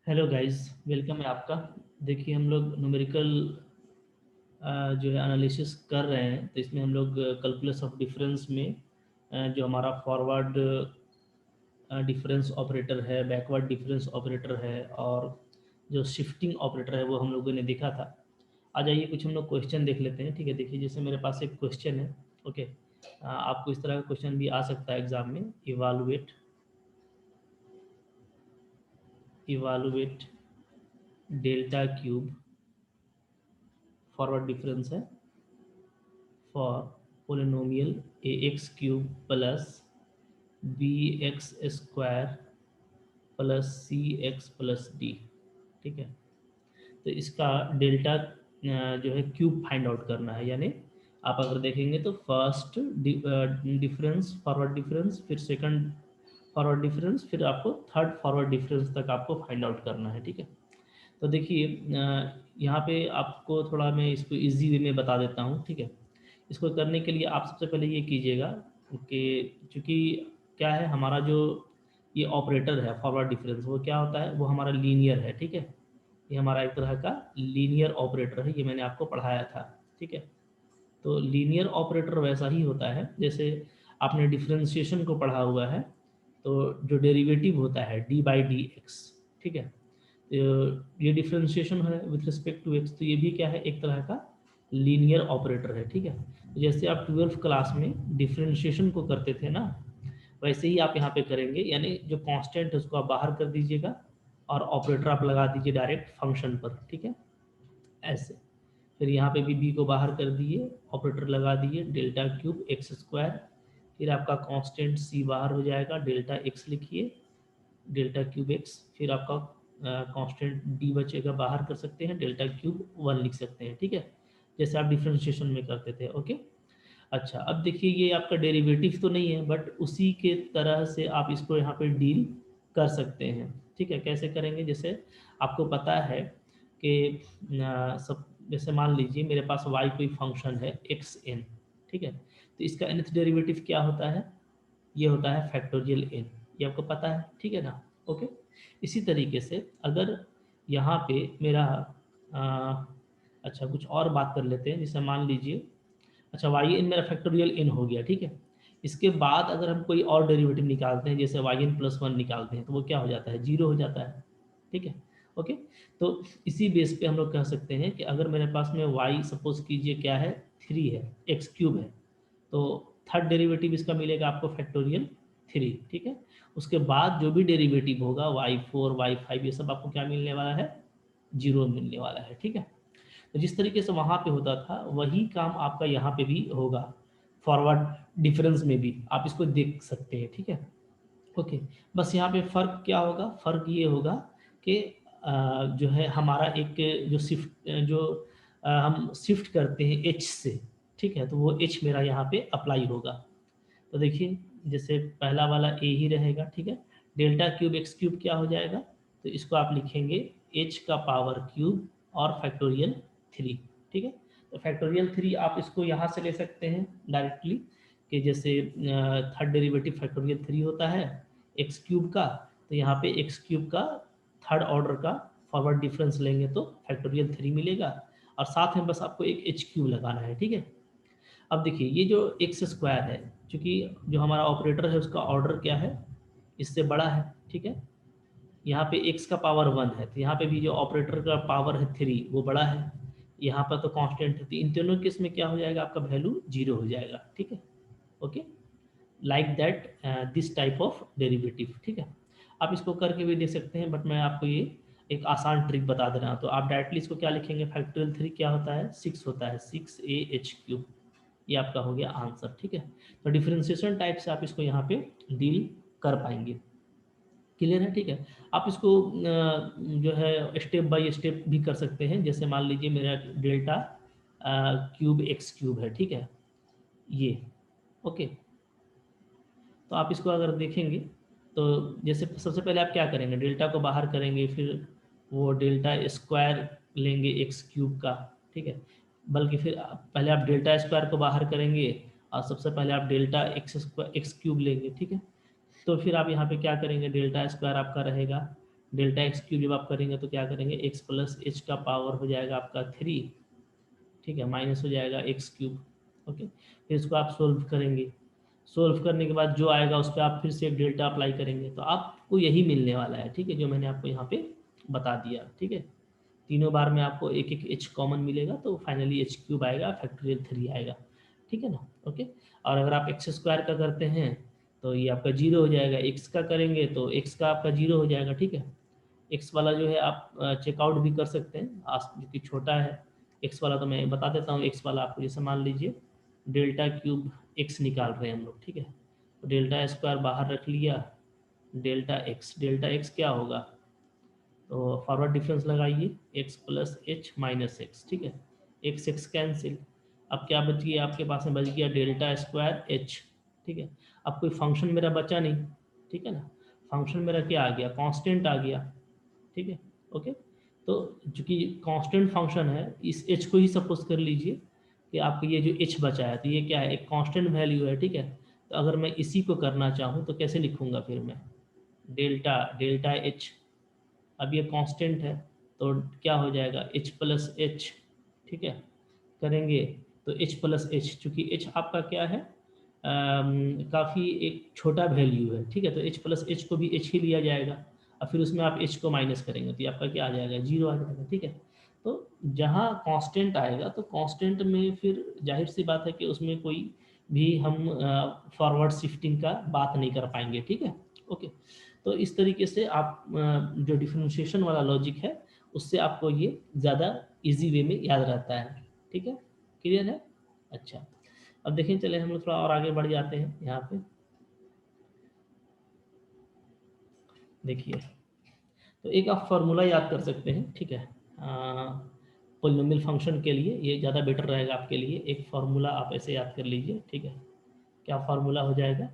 Hello guys, welcome है आपका। देखिए हम लोग न्यूमेरिकल जो है एनालिसिस कर रहे हैं, तो इसमें हम लोग कैलकुलस ऑफ डिफरेंस में जो हमारा फॉरवर्ड डिफरेंस ऑपरेटर है, बैकवर्ड डिफरेंस ऑपरेटर है और जो शिफ्टिंग ऑपरेटर है वो हम लोगों ने देखा था। आ जाइए कुछ हम लोग क्वेश्चन देख लेते हैं। ठीक है, देखिए जैसे मेरे पास एक क्वेश्चन है। ओके, आपको इस तरह का क्वेश्चन भी आ सकता है एग्जाम में। Evaluate delta cube, forward difference है for polynomial a x cube plus b x square plus c x plus d. ठीक है, तो इसका डेल्टा जो है क्यूब फाइंड आउट करना है। यानी आप अगर देखेंगे तो फर्स्ट डिफरेंस फॉरवर्ड डिफरेंस, फिर सेकंड फॉरवर्ड डिफरेंस, फिर आपको थर्ड फॉरवर्ड डिफरेंस तक आपको फाइंड आउट करना है। ठीक है, तो देखिए यहाँ पे आपको थोड़ा मैं इसको इजी वे में बता देता हूँ। ठीक है, इसको करने के लिए आप सबसे पहले ये कीजिएगा कि चूँकि क्या है हमारा जो ये ऑपरेटर है फॉरवर्ड डिफरेंस, वो क्या होता है, वो हमारा लीनियर है। ठीक है, ये हमारा एक तरह का लीनियर ऑपरेटर है, ये मैंने आपको पढ़ाया था। ठीक है, तो लीनियर ऑपरेटर वैसा ही होता है जैसे आपने डिफरेंशिएशन को पढ़ा हुआ है। तो जो डेरिवेटिव होता है डी बाई डी एक्स, ठीक है, तो ये डिफरेंशिएशन है विथ रिस्पेक्ट टू एक्स, तो ये भी क्या है, एक तरह का लीनियर ऑपरेटर है। ठीक है, तो जैसे आप 12th क्लास में डिफरेंशिएशन को करते थे ना, वैसे ही आप यहाँ पे करेंगे। यानी जो कांस्टेंट है उसको आप बाहर कर दीजिएगा और ऑपरेटर आप लगा दीजिए डायरेक्ट फंक्शन पर। ठीक है, ऐसे। फिर यहाँ पे भी बी को बाहर कर दिए, ऑपरेटर लगा दिए डेल्टा क्यूब एक्स स्क्वायर, फिर आपका कांस्टेंट सी बाहर हो जाएगा, डेल्टा एक्स लिखिए, डेल्टा क्यूब एक्स, फिर आपका कांस्टेंट डी बचेगा, बाहर कर सकते हैं, डेल्टा क्यूब 1 लिख सकते हैं। ठीक है, जैसे आप डिफ्रेंशिएशन में करते थे। ओके, अच्छा अब देखिए ये आपका डेरिवेटिव तो नहीं है, बट उसी के तरह से आप इसको यहाँ पे डील कर सकते हैं। ठीक है, कैसे करेंगे, जैसे आपको पता है कि सब, जैसे मान लीजिए मेरे पास y कोई फंक्शन है एक्स एन। ठीक है, तो इसका nth डेरिवेटिव क्या होता है, ये होता है फैक्टोरियल एन, ये आपको पता है। ठीक है ना। ओके, इसी तरीके से अगर यहाँ पे मेरा आ, अच्छा कुछ और बात कर लेते हैं, जैसे मान लीजिए, अच्छा वाई एन मेरा फैक्टोरियल एन हो गया। ठीक है, इसके बाद अगर हम कोई और डेरिवेटिव निकालते हैं, जैसे वाई एन प्लस 1 निकालते हैं, तो वो क्या हो जाता है, जीरो हो जाता है। ठीक है, ओके, तो इसी बेस पे हम लोग कह सकते हैं कि अगर मेरे पास में वाई सपोज कीजिए क्या है, 3 है, एक्स क्यूब है, तो थर्ड डेरिवेटिव इसका मिलेगा आपको फैक्टोरियल 3। ठीक है, उसके बाद जो भी डेरिवेटिव होगा y4 y5 ये सब आपको क्या मिलने वाला है, जीरो मिलने वाला है। ठीक है, तो जिस तरीके से वहाँ पे होता था वही काम आपका यहाँ पे भी होगा, फॉरवर्ड डिफरेंस में भी आप इसको देख सकते हैं। ठीक है, ओके, बस यहाँ पे फ़र्क क्या होगा, फ़र्क ये होगा कि जो है हमारा एक जो शिफ्ट जो हम शिफ्ट करते हैं एच से। ठीक है, तो वो एच मेरा यहाँ पे अप्लाई होगा। तो देखिए जैसे पहला वाला ए ही रहेगा। ठीक है, डेल्टा क्यूब एक्स क्यूब क्या हो जाएगा, तो इसको आप लिखेंगे एच का पावर क्यूब और फैक्टोरियल 3। ठीक है, तो फैक्टोरियल 3 आप इसको यहाँ से ले सकते हैं डायरेक्टली, कि जैसे थर्ड डेरिवेटिव फैक्टोरियल 3 होता है एक्स क्यूब का, तो यहाँ पे एक्स क्यूब का थर्ड ऑर्डर का फॉरवर्ड डिफरेंस लेंगे तो फैक्टोरियल 3 मिलेगा, और साथ में बस आपको एक एच क्यूब लगाना है। ठीक है, अब देखिए ये जो एक्स स्क्वायर है, चूँकि जो हमारा ऑपरेटर है उसका ऑर्डर क्या है, इससे बड़ा है। ठीक है, यहाँ पे एक्स का पावर 1 है, तो यहाँ पे भी जो ऑपरेटर का पावर है 3 वो बड़ा है, यहाँ पर तो कांस्टेंट है, तो इन दोनों केस में क्या हो जाएगा, आपका वैल्यू जीरो हो जाएगा। ठीक है, okay, like that this type of derivative. ठीक है, आप इसको करके भी देख सकते हैं, बट मैं आपको ये एक आसान ट्रिक बता दे रहा हूँ। तो आप डायरेक्टली इसको क्या लिखेंगे, फैक्टोरियल 3 क्या होता है, 6 होता है, 6 AH क्यूब, ये आपका हो गया आंसर। ठीक है, तो डिफरेंशिएशन टाइप से आप इसको यहाँ पे डील कर पाएंगे। क्लियर है। ठीक है, आप इसको जो है स्टेप बाय स्टेप भी कर सकते हैं। जैसे मान लीजिए मेरा डेल्टा क्यूब एक्स क्यूब है। ठीक है, ये ओके, तो आप इसको अगर देखेंगे तो जैसे सबसे पहले आप क्या करेंगे, डेल्टा को बाहर करेंगे, फिर वो डेल्टा स्क्वायर लेंगे एक्स क्यूब का। ठीक है, बल्कि फिर पहले आप डेल्टा स्क्वायर को बाहर करेंगे और सबसे पहले आप डेल्टा एक्स क्यूब लेंगे। ठीक है, तो फिर आप यहाँ पे क्या करेंगे, डेल्टा स्क्वायर आपका रहेगा डेल्टा एक्स क्यूब जब आप करेंगे तो क्या करेंगे, एक्स प्लस एच का पावर हो जाएगा आपका 3, ठीक है, माइनस हो जाएगा एक्स क्यूब। ओके, फिर इसको आप सोल्व करेंगे, सोल्व करने के बाद जो आएगा उस पर आप फिर से एक डेल्टा अप्लाई करेंगे, तो आपको यही मिलने वाला है, ठीक है, जो मैंने आपको यहाँ पे बता दिया, ठीक है। तीनों बार में आपको एक एक एच कॉमन मिलेगा, तो फाइनली एच क्यूब आएगा, फैक्टोरियल 3 आएगा, ठीक है ना। ओके, और अगर आप एक्स स्क्वायर का करते हैं तो ये आपका जीरो हो जाएगा, एक्स का करेंगे तो एक्स का आपका जीरो हो जाएगा, ठीक है। एक्स वाला जो है आप चेकआउट भी कर सकते हैं, जो कि छोटा है एक्स वाला, तो मैं बता देता हूँ। एक्स वाला आपको जैसे मान लीजिए डेल्टा क्यूब एक्स निकाल रहे हैं हम लोग, ठीक है, तो डेल्टा स्क्वायर बाहर रख लिया, डेल्टा एक्स क्या होगा, तो फॉरवर्ड डिफरेंस लगाइए, x plus H minus x, ठीक है, एक्स एक्स कैंसिल, अब क्या बच गया आपके पास में, बच गया डेल्टा स्क्वायर एच, ठीक है। अब कोई फंक्शन मेरा बचा नहीं, ठीक है ना, फंक्शन मेरा क्या आ गया, कांस्टेंट आ गया, ठीक है। ओके, तो चूंकि कांस्टेंट फंक्शन है, इस एच को ही सपोज कर लीजिए कि आपका ये जो एच बचा है, तो ये क्या है, एक कांस्टेंट वैल्यू है, ठीक है। तो अगर मैं इसी को करना चाहूँ तो कैसे लिखूंगा फिर मैं, डेल्टा डेल्टा एच, अब ये कांस्टेंट है तो क्या हो जाएगा, एच प्लस एच, ठीक है, करेंगे तो एच प्लस एच, चूँकि एच आपका क्या है, काफ़ी एक छोटा वैल्यू है, ठीक है, तो एच प्लस एच को भी एच ही लिया जाएगा, और फिर उसमें आप एच को माइनस करेंगे तो ये आपका क्या आ जाएगा, जीरो आ जाएगा, ठीक है। तो जहाँ कांस्टेंट आएगा तो कांस्टेंट में फिर जाहिर सी बात है कि उसमें कोई भी हम फॉरवर्ड शिफ्टिंग का बात नहीं कर पाएंगे, ठीक है। ओके, तो इस तरीके से आप जो डिफरेंशिएशन वाला लॉजिक है उससे आपको ये ज़्यादा इजी वे में याद रहता है, ठीक है, क्लियर है। अच्छा, अब देखें, चले हम लोग थोड़ा और आगे बढ़ जाते हैं यहाँ पे, देखिए, तो एक आप फार्मूला याद कर सकते हैं, ठीक है, पोलिनोमियल फंक्शन के लिए ये ज़्यादा बेटर रहेगा आपके लिए, एक फार्मूला आप ऐसे याद कर लीजिए, ठीक है। क्या फार्मूला हो जाएगा,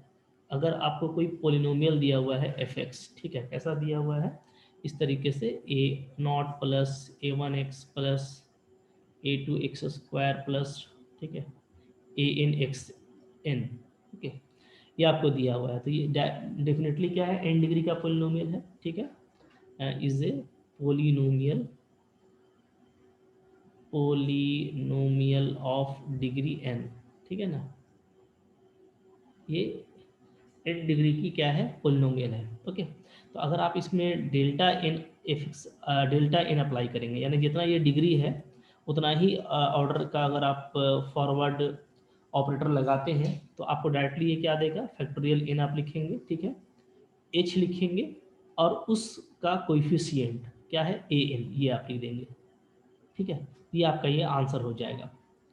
अगर आपको कोई पोलिनोमियल दिया हुआ है एफ एक्स, ठीक है, कैसा दिया हुआ है, इस तरीके से a naught plus a one x plus a two x square plus, ठीक है, a n x n, okay, ये आपको दिया हुआ है, तो ये डेफिनेटली क्या है, एन डिग्री का पोलिनोमियल है, ठीक है, is a polynomial polynomial of degree n, ठीक है ना, ये एन डिग्री की क्या है, पोलिनोमियल है, ओके। तो अगर आप इसमें delta n f delta n apply करेंगे, यानी जितना ये डिग्री है उतना ही ऑर्डर का अगर आप फॉरवर्ड ऑपरेटर लगाते हैं तो आपको डायरेक्टली ये क्या देगा, फैक्टोरियल एन आप लिखेंगे, ठीक है, एच लिखेंगे, और उसका कोइफिशिएंट क्या है, ए एन, ये आप लिख देंगे, ठीक है, ये आपका ये आंसर हो जाएगा,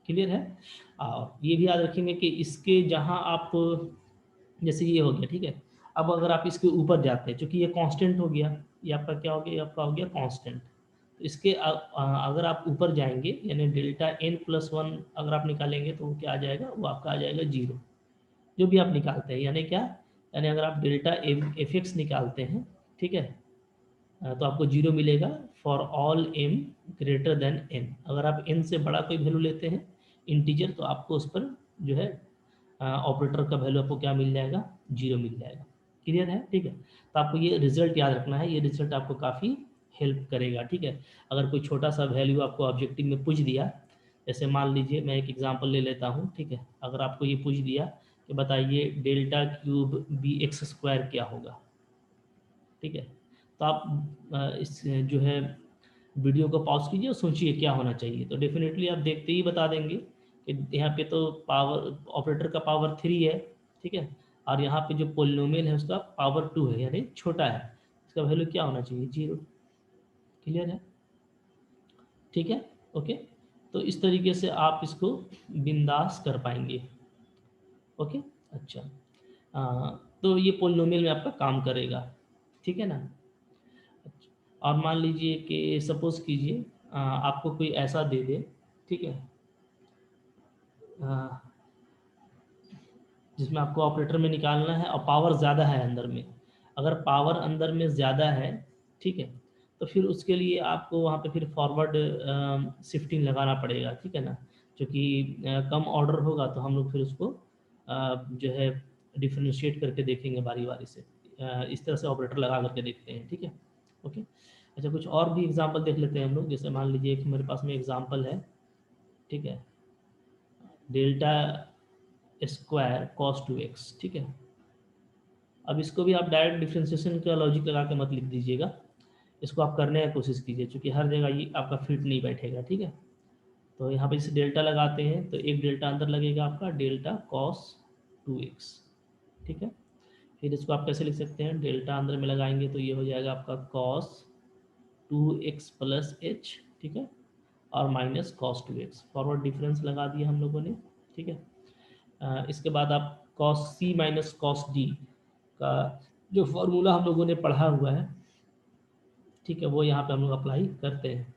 क्लियर है। और ये भी याद रखेंगे कि इसके जहाँ आप, जैसे ये हो गया, ठीक है, अब अगर आप इसके ऊपर जाते हैं, चूंकि ये कांस्टेंट हो गया, ये आपका क्या हो गया, ये आपका हो गया कांस्टेंट, तो इसके अगर आप ऊपर जाएंगे, यानी डेल्टा एन प्लस वन अगर आप निकालेंगे तो वो क्या आ जाएगा, वो आपका आ जाएगा जीरो, जो भी आप निकालते हैं, यानी क्या, यानी अगर आप डेल्टा एफ एक्स निकालते हैं, ठीक है, तो आपको जीरो मिलेगा for all m greater than n, अगर आप एन से बड़ा कोई वैल्यू लेते हैं इंटीजर, तो आपको उस पर जो है ऑपरेटर का वैल्यू आपको क्या मिल जाएगा, जीरो मिल जाएगा, क्लियर है, ठीक है। तो आपको ये रिजल्ट याद रखना है, ये रिजल्ट आपको काफ़ी हेल्प करेगा, ठीक है। अगर कोई छोटा सा वैल्यू आपको ऑब्जेक्टिव में पूछ दिया, जैसे मान लीजिए मैं एक एग्जांपल ले लेता हूँ, ठीक है, अगर आपको ये पूछ दिया कि बताइए delta cube b x square क्या होगा, ठीक है, तो आप इस जो है वीडियो को पॉज कीजिए और सोचिए क्या होना चाहिए, तो डेफिनेटली आप देखते ही बता देंगे कि यहाँ पे तो पावर ऑपरेटर का पावर 3 है, ठीक है, और यहाँ पे जो पोलिनोमियल है उसका पावर 2 है, यानी छोटा है, इसका वैल्यू क्या होना चाहिए, जीरो, क्लियर है, ठीक है, ओके। तो इस तरीके से आप इसको बिंदास कर पाएंगे, ओके। अच्छा, तो ये पोलिनोमियल में आपका काम करेगा, ठीक है ना। और मान लीजिए कि सपोज कीजिए आपको कोई ऐसा दे दे, ठीक है, अ, जिसमें आपको ऑपरेटर में निकालना है और पावर ज़्यादा है अंदर में, अगर पावर अंदर में ज़्यादा है, ठीक है, तो फिर उसके लिए आपको वहाँ पे फिर फॉरवर्ड शिफ्टिंग लगाना पड़ेगा, ठीक है ना, क्योंकि कम ऑर्डर होगा तो हम लोग फिर उसको जो है डिफ्रेंशिएट करके देखेंगे बारी बारी से, इस तरह से ऑपरेटर लगा करके देखते हैं, ठीक है, ओके। अच्छा, कुछ और भी एग्जांपल देख लेते हैं हम लोग। जैसे मान लीजिए कि मेरे पास में एग्जांपल है, ठीक है, डेल्टा स्क्वायर कॉस 2x, ठीक है। अब इसको भी आप डायरेक्ट डिफ्रेंसिएशन का लॉजिक लगा के मत लिख दीजिएगा, इसको आप करने की कोशिश कीजिए, क्योंकि हर जगह ये आपका फिट नहीं बैठेगा, ठीक है। तो यहाँ पे जैसे डेल्टा लगाते हैं तो एक डेल्टा अंदर लगेगा आपका, डेल्टा कॉस 2x, ठीक है। फिर इसको आप कैसे लिख सकते हैं, डेल्टा अंदर में लगाएंगे तो ये हो जाएगा आपका कॉस 2x प्लस एच, ठीक है, और minus cos 2x, forward difference लगा दिया हम लोगों ने, ठीक है। इसके बाद आप cos c minus cos d का जो फॉर्मूला हम लोगों ने पढ़ा हुआ है, ठीक है, वो यहाँ पे हम लोग अप्लाई करते हैं।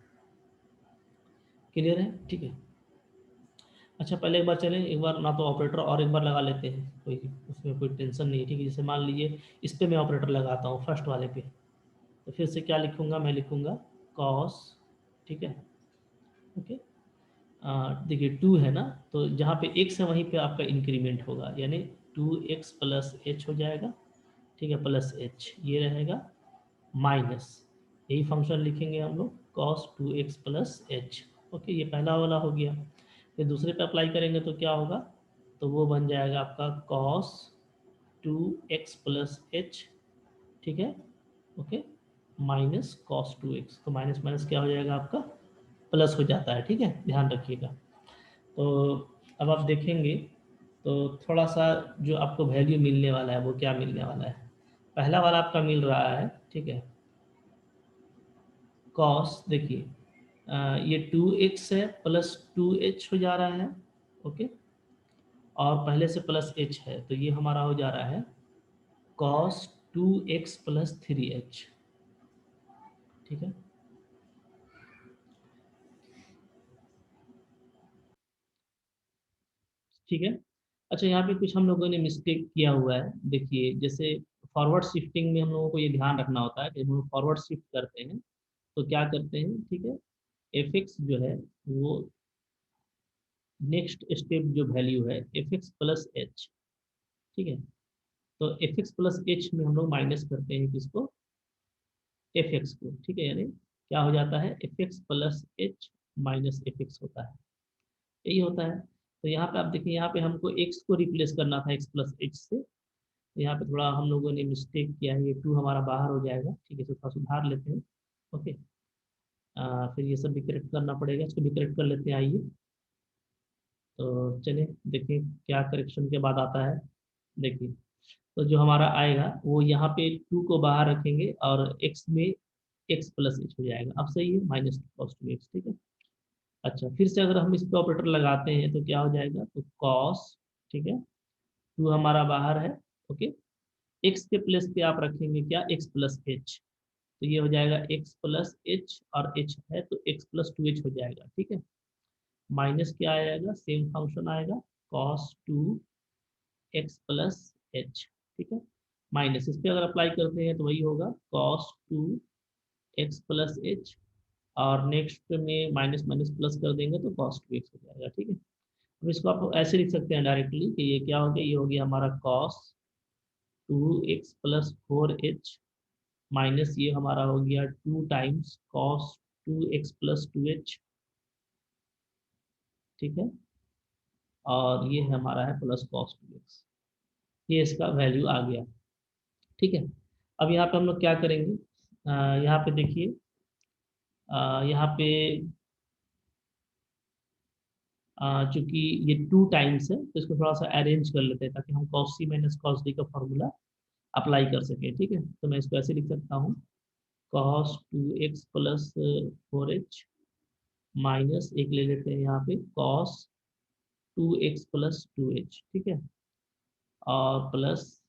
क्लियर है, ठीक है। अच्छा, पहले एक बार चलें, एक बार ना तो ऑपरेटर और एक बार लगा लेते हैं, कोई उसमें कोई टेंशन नहीं है, ठीक है। जैसे मान लीजिए इस पे मैं ऑपरेटर लगाता हूँ फर्स्ट वाले पे, तो फिर से क्या लिखूंगा, मैं लिखूंगा कॉस, ठीक है, ओके। देखिए 2 है ना, तो जहाँ पे x है वहीं पे आपका इंक्रीमेंट होगा, यानी 2x प्लस एच हो जाएगा, ठीक है, प्लस एच ये रहेगा, माइनस, यही फंक्शन लिखेंगे हम लोग, cos 2x plus H, okay, ये पहला वाला हो गया। फिर दूसरे पे अप्लाई करेंगे तो क्या होगा, तो वो बन जाएगा आपका कॉस 2x प्लस एच, ठीक है, ओके, माइनस कॉस 2x, तो माइनस माइनस क्या हो जाएगा आपका, प्लस हो जाता है, ठीक है, ध्यान रखिएगा। तो अब आप देखेंगे तो थोड़ा सा जो आपको वैल्यू मिलने वाला है वो क्या मिलने वाला है, पहला वाला आपका मिल रहा है, ठीक है, कॉस, देखिए ये 2x है प्लस 2h हो जा रहा है, ओके, और पहले से प्लस h है तो ये हमारा हो जा रहा है कॉस 2x प्लस 3h, ठीक है। ठीक है। अच्छा, यहाँ पे कुछ हम लोगों ने मिस्टेक किया हुआ है, देखिए जैसे फॉरवर्ड शिफ्टिंग में हम लोगों को ये ध्यान रखना होता है कि हम लोग फॉरवर्ड शिफ्ट करते हैं तो क्या करते हैं, ठीक है, एफ एक्स जो है वो नेक्स्ट स्टेप जो वैल्यू है एफ एक्स प्लस एच, ठीक है, तो एफ एक्स प्लस एच में हम लोग माइनस करते हैं किसको, एफ एक्स को, ठीक है, यानी क्या हो जाता है, f x plus H minus F x होता है, यही होता है। तो यहाँ पे आप देखिए, यहाँ पे हमको एक्स को रिप्लेस करना था एक्स प्लस एच से, तो यहाँ पे थोड़ा हम लोगों ने मिस्टेक किया है, ये 2 हमारा बाहर हो जाएगा, ठीक है, तो थोड़ा सुधार लेते हैं, ओके। फिर ये सब भी करेक्ट करना पड़ेगा, इसको भी करेक्ट कर लेते हैं, आइए। तो चलिए देखिए क्या करेक्शन के बाद आता है, देखिए तो जो हमारा आएगा वो यहाँ पे 2 को बाहर रखेंगे और x में x प्लस एच हो जाएगा, अब सही है, माइनस कॉस 2x, ठीक है। अच्छा, फिर से अगर हम इस पे ऑपरेटर लगाते हैं तो क्या हो जाएगा, तो कॉस, ठीक है, 2 हमारा बाहर है, ओके, x के प्लेस पे आप रखेंगे क्या, x प्लस एच, तो ये हो जाएगा x प्लस एच, और h है तो x प्लस 2h हो जाएगा, ठीक है, माइनस क्या आएगा, सेम फंक्शन आएगा, कॉस 2x प्लस एच, ठीक है, माइनस इस पे अगर अप्लाई करते हैं तो वही होगा कॉस 2x प्लस एच, और नेक्स्ट में माइनस माइनस प्लस कर देंगे तो कॉस 2x हो जाएगा, ठीक है। अब इसको आप ऐसे लिख सकते हैं डायरेक्टली कि ये क्या हो गया, ये हो गया हमारा cos 2x plus 4h, minus ये हमारा हो गया 2 times cos 2x plus 2h, ठीक है, और ये हमारा है प्लस कॉस 2x, ये इसका वैल्यू आ गया, ठीक है। अब यहाँ पे हम लोग क्या करेंगे, यहाँ पे देखिए, यहाँ पे चूंकि ये 2 टाइम्स है तो इसको थोड़ा सा अरेंज कर लेते हैं ताकि हम cos c minus cos d का फॉर्मूला अप्लाई कर सकें, ठीक है। तो मैं इसको ऐसे लिख सकता हूँ, cos 2x plus 4h, minus एक ले लेते हैं यहाँ पे कॉस 2x प्लस 2h, ठीक है, और प्लस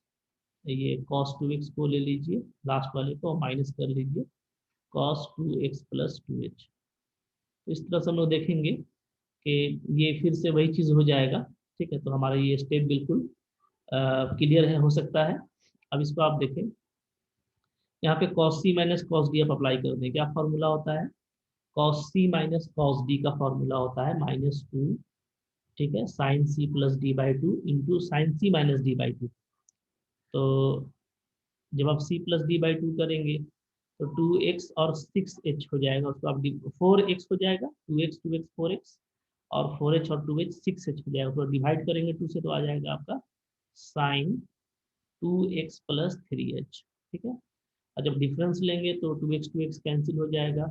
ये कॉस 2x को ले लीजिए लास्ट वाले को, माइनस कर लीजिए कॉस 2x प्लस 2h। तो इस तरह से हम लोग देखेंगे कि ये फिर से वही चीज़ हो जाएगा, ठीक है, तो हमारा ये स्टेप बिल्कुल क्लियर है, हो सकता है। अब इसको आप देखें, यहाँ पे cos c minus cos d आप अप्लाई कर दें, क्या फॉर्मूला होता है, cos c minus cos d का फॉर्मूला होता है -2, ठीक है, sine c plus d by 2 into sine c minus d by 2। तो जब आप सी प्लस डी बाई 2 करेंगे तो 2x और 6h हो जाएगा, उसको आप 4x हो जाएगा, 2x 4x, और 4h और 2h 6h हो जाएगा, तो डिवाइड करेंगे 2 से तो आ जाएगा आपका साइन 2x प्लस 3h। ठीक है, और जब डिफरेंस लेंगे तो 2x कैंसिल हो जाएगा,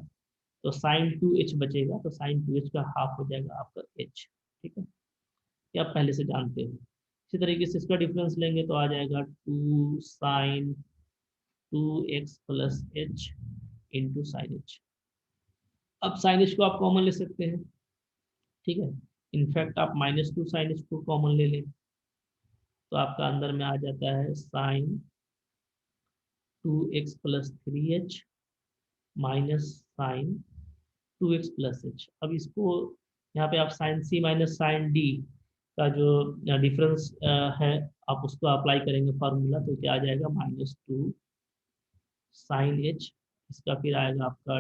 तो साइन 2h बचेगा, तो साइन 2h का हाफ हो जाएगा आपका h। ठीक है, ये आप पहले से जानते हो। इसी तरीके से इसका डिफरेंस लेंगे तो आ जाएगा 2 sine 2x plus h into sine h। अब साइन h को आप कॉमन ले सकते हैं। ठीक है, इनफैक्ट आप -2 साइन h को कॉमन ले लें तो आपका अंदर में आ जाता है sine 2x plus 3h minus sine 2x plus h। अब इसको यहाँ पे आप sine c minus sine d का जो डिफरेंस है, आप उसको अप्लाई करेंगे फार्मूला, तो क्या आ जाएगा -2 साइन h, इसका फिर आएगा आपका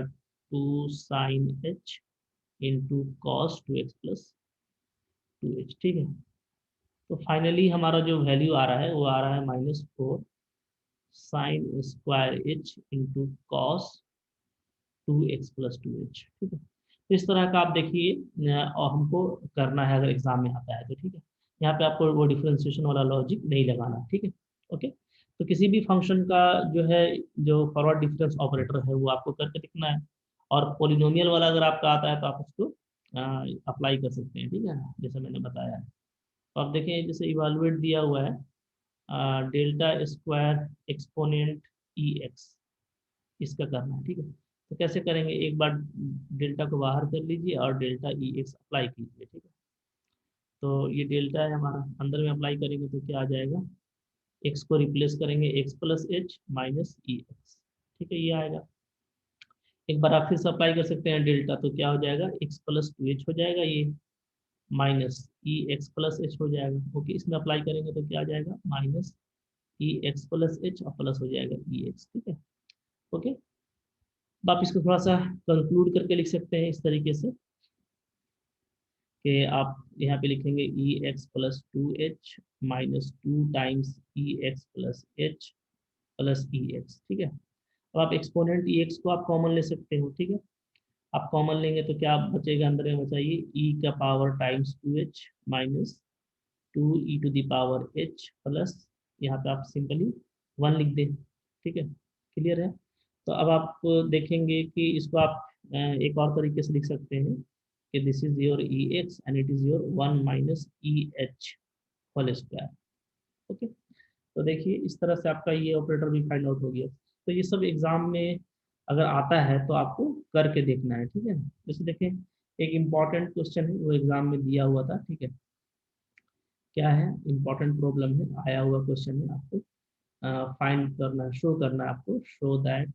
2 sine h into cos 2x plus 2h। ठीक है, तो फाइनली हमारा जो वैल्यू आ रहा है वो आ रहा है -4 sine square h into cos 2x plus 2h। ठीक है, तो इस तरह का आप देखिए और हमको करना है अगर एग्जाम में आता है तो। ठीक है, यहाँ पे आपको वो डिफरेंशिएशन वाला लॉजिक नहीं लगाना। ठीक है, ओके। तो किसी भी फंक्शन का जो है, जो फॉरवर्ड डिफरेंस ऑपरेटर है वो आपको करके दिखना है, और पोलिनोमियल वाला अगर आपका आता है तो आप उसको अप्लाई कर सकते हैं। ठीक है, जैसे मैंने बताया है। तो आप देखें, जैसे इवालुएट दिया हुआ है डेल्टा स्क्वायर एक्सपोनेंट ई एक्स, इसका करना है। ठीक है, तो कैसे करेंगे, एक बार डेल्टा को बाहर कर लीजिए और डेल्टा ई एक्स अप्लाई कीजिए। ठीक है, तो ये डेल्टा है हमारा, अंदर में अप्लाई करेंगे तो क्या आ जाएगा, एक्स को रिप्लेस करेंगे एक्स प्लस एच माइनस ई एक्स। ठीक है, ये आएगा। एक बार आप फिर से अप्लाई कर सकते हैं डेल्टा, तो क्या हो जाएगा, एक्स प्लस 2h हो जाएगा ये, माइनस ई एक्स प्लस एच हो जाएगा। ओके, इसमें अप्लाई करेंगे तो क्या आ जाएगा, माइनस ई एक्स प्लस एच और प्लस हो जाएगा ई एक्स। ठीक है, ओके। अब आप इसको थोड़ा सा कंक्लूड करके लिख सकते हैं इस तरीके से कि आप यहाँ पे लिखेंगे e x plus 2h minus 2 times e x plus h plus e x. ठीक है, अब आप एक्सपोनेंट ई एक्स को आप कॉमन ले सकते हो। ठीक है, आप कॉमन लेंगे तो क्या बचेगा, अंदर में बचाइए ई का power times 2h minus 2 e to the power h plus, यहाँ पे आप सिंपली 1 लिख दें। ठीक है, क्लियर है। तो अब आप देखेंगे कि इसको आप एक और तरीके से लिख सकते हैं कि this is your e x and it is your 1 minus e h whole square. Okay, तो देखिए इस तरह से आपका ये ऑपरेटर भी फाइंड आउट हो गया। तो ये सब एग्जाम में अगर आता है तो आपको करके देखना है। ठीक है, जैसे देखें, एक इम्पॉर्टेंट क्वेश्चन है वो एग्जाम में दिया हुआ था। ठीक है, क्या है, इम्पॉर्टेंट प्रॉब्लम है, आया हुआ क्वेश्चन है, आपको फाइंड करना है, शो करना है आपको, शो दैट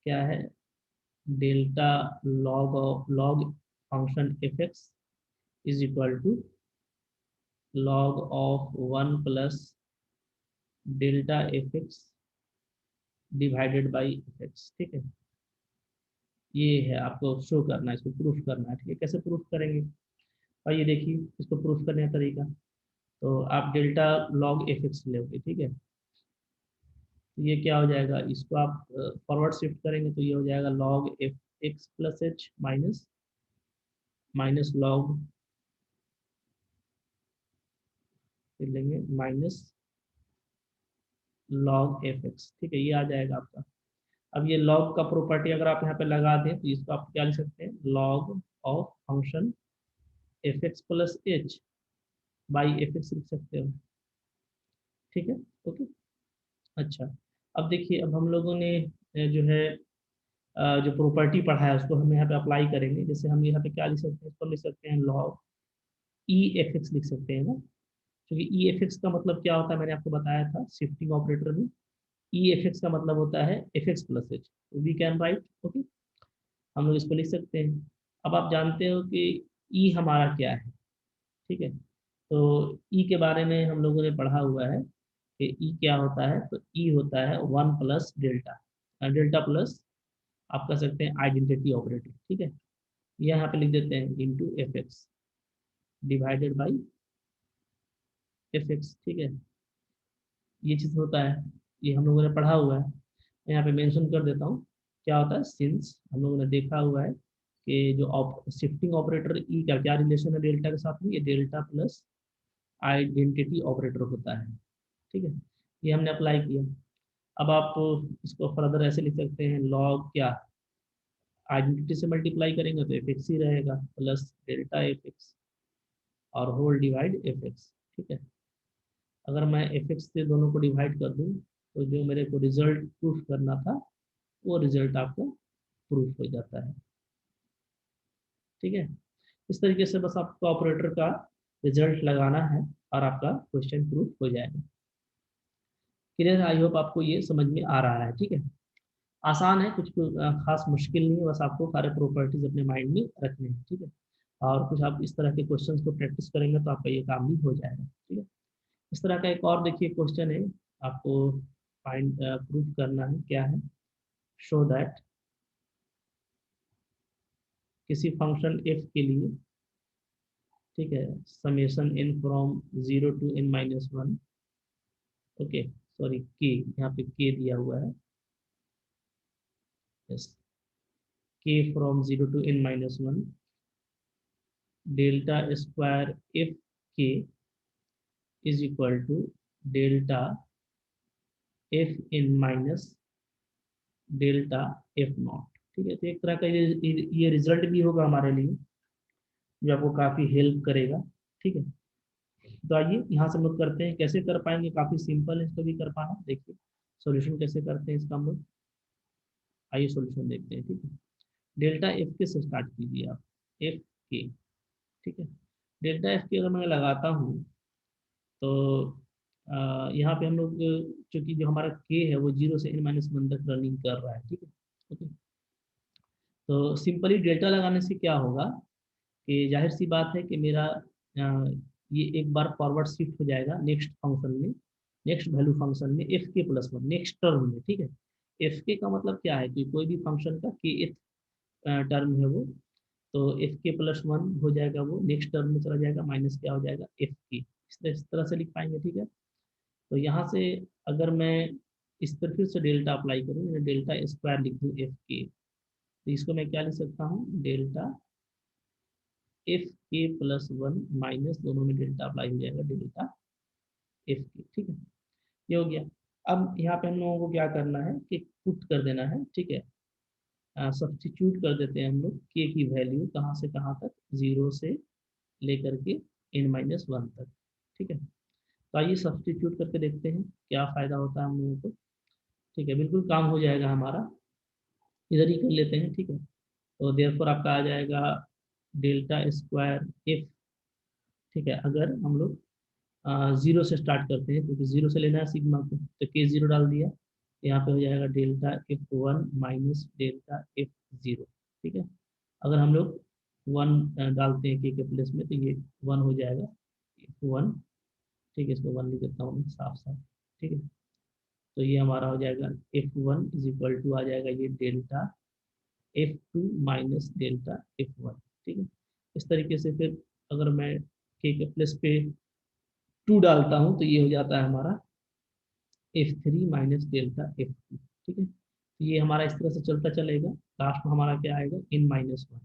क्या है, delta log of log function f x is equal to log of 1 plus delta f x divided by f x. ठीक है, ये है, आपको शो करना है, इसको प्रूफ करना है। ठीक है, कैसे प्रूफ करेंगे, और ये देखिए इसको प्रूफ करने का तरीका। तो आप डेल्टा लॉग एफ एक्स लोगे। ठीक है, तो ये क्या हो जाएगा, इसको आप फॉरवर्ड शिफ्ट करेंगे तो ये हो जाएगा log F x plus H minus minus log, फिर लेंगे माइनस लॉग एफ एक्स। ठीक है, ये आ जाएगा आपका। अब ये लॉग का प्रॉपर्टी अगर आप यहाँ पे लगा दें तो इसको आप क्या लिख सकते हैं, log of function f x plus H by f x लिख सकते हो। ठीक है, ओके। अच्छा, अब देखिए, अब हम लोगों ने जो है जो प्रॉपर्टी पढ़ा है उसको हम यहाँ पे अप्लाई करेंगे। जैसे हम यहाँ पे क्या लिख सकते हैं, इसको लिख सकते हैं लॉग ई एफ एक्स लिख सकते हैं ना, क्योंकि ई एफ एक्स का मतलब क्या होता है, मैंने आपको बताया था शिफ्टिंग ऑपरेटर में, ई एफ एक्स का मतलब होता है f x plus h, we can write. Okay, हम लोग इसको लिख सकते हैं। अब आप जानते हो कि ई हमारा क्या है। ठीक है, तो ई के बारे में हम लोगों ने पढ़ा हुआ है कि ई क्या होता है, तो ई होता है 1 प्लस डेल्टा, डेल्टा प्लस आप कह सकते हैं आइडेंटिटी ऑपरेटर। ठीक है, ये यहाँ पे लिख देते हैं into F x divided by f x. ठीक है, ये चीज़ होता है, ये हम लोगों ने पढ़ा हुआ है। यहाँ पे मेंशन कर देता हूँ क्या होता है। सिंस हम लोगों ने देखा हुआ है कि जो शिफ्टिंग ऑपरेटर ई का क्या रिलेशन है डेल्टा के साथ में, ये डेल्टा प्लस आइडेंटिटी ऑपरेटर होता है। ठीक है, ये हमने अप्लाई किया। अब आप इसको फर्दर ऐसे लिख सकते हैं, लॉग क्या, आइडेंटिटी से मल्टीप्लाई करेंगे तो एफ एक्स ही रहेगा, प्लस डेल्टा एफ एक्स और होल डिवाइड एफ एक्स। ठीक है, अगर मैं एफ एक्स से दोनों को डिवाइड कर दूं तो जो मेरे को रिजल्ट प्रूफ करना था वो रिजल्ट आपका प्रूफ हो जाता है। ठीक है, इस तरीके से बस आपको ऑपरेटर का रिजल्ट लगाना है और आपका क्वेश्चन प्रूफ हो जाएगा। क्लियर, आई होप आपको ये समझ में आ रहा है। ठीक है, आसान है, कुछ खास मुश्किल नहीं है, बस आपको सारे प्रॉपर्टीज अपने माइंड में रखने हैं। ठीक है, और कुछ आप इस तरह के क्वेश्चंस को प्रैक्टिस करेंगे तो आपका ये काम भी हो जाएगा। ठीक है, इस तरह का एक और देखिए क्वेश्चन है, आपको फाइंड प्रूफ करना है, क्या है, शो दैट किसी फंक्शन एफ के लिए, ठीक है, summation n from 0 to n-1, okay sorry k, यहाँ पे के दिया हुआ है, yes, k from 0 to n-1 delta square f k is equal to delta f n minus delta f naught. ठीक है, तो एक तरह का ये रिजल्ट भी होगा हमारे लिए, जो आपको काफ़ी हेल्प करेगा। ठीक है, तो आइए यहाँ से हम लोग करते हैं, कैसे कर पाएंगे, काफ़ी सिंपल है इसको भी कर पाना। देखिए सॉल्यूशन कैसे करते हैं इसका हम लोग, आइए सॉल्यूशन देखते हैं। ठीक है, डेल्टा एफ के से स्टार्ट कीजिए आप, एफ के। ठीक है, डेल्टा एफ के अगर मैं लगाता हूँ तो यहाँ पे हम लोग, चूंकि जो हमारा के है वो 0 से n-1 तक रनिंग कर रहा है। ठीक है, ओके, तो सिंपली डेल्टा लगाने से क्या होगा कि जाहिर सी बात है कि मेरा ये एक बार फॉरवर्ड शिफ्ट हो जाएगा नेक्स्ट फंक्शन में, नेक्स्ट वैल्यू फंक्शन में, एफ के प्लस वन नेक्स्ट टर्म में। ठीक है, एफ के का मतलब क्या है कि कोई भी फंक्शन का के टर्म है वो, तो एफ के प्लस वन हो जाएगा, वो नेक्स्ट टर्म में चला जाएगा, माइनस क्या हो जाएगा, एफ के, इस तरह से लिख पाएंगे। ठीक है, तो यहाँ से अगर मैं इस पर फिर से डेल्टा अप्लाई करूँ, डेल्टा स्क्वायर लिख दूँ एफ के, तो इसको मैं क्या लिख सकता हूँ, डेल्टा एफ के प्लस वन माइनस, दोनों में डेल्टा अप्लाई हो जाएगा, डेल्टा एफ के। ठीक है, ये हो गया। अब यहाँ पे हम लोगों को क्या करना है कि पुट कर देना है। ठीक है, सब्स्टिट्यूट कर देते हैं हम लोग के की वैल्यू कहाँ से कहाँ तक, 0 से लेकर के n-1 तक। ठीक है, तो आइए सब्स्टिट्यूट करके देखते हैं क्या फ़ायदा होता है हम लोगों को। ठीक है, बिल्कुल काम हो जाएगा हमारा, इधर ही कर लेते हैं। ठीक है, तो देयरफॉर आपका आ जाएगा डेल्टा स्क्वायर एफ। ठीक है, अगर हम लोग 0 से स्टार्ट करते हैं, क्योंकि 0 से लेना है सिग्मा को, तो के 0 डाल दिया, यहाँ पे हो जाएगा delta f one minus delta F 0। ठीक है, अगर हम लोग वन डालते हैं के प्लेस में तो ये वन हो जाएगा, एफ वन। ठीक है, इसको वन लिख देता हूँ मैं साफ साफ। ठीक है, तो ये हमारा हो जाएगा f one is equal to, आ जाएगा ये delta f two minus delta f one. ठीक है, इस तरीके से फिर अगर मैं के प्लेस पे टू डालता हूँ तो ये हो जाता है हमारा F three minus delta f to. ठीक है, तो ये हमारा इस तरह से चलता चलेगा, लास्ट में हमारा क्या आएगा, n-1।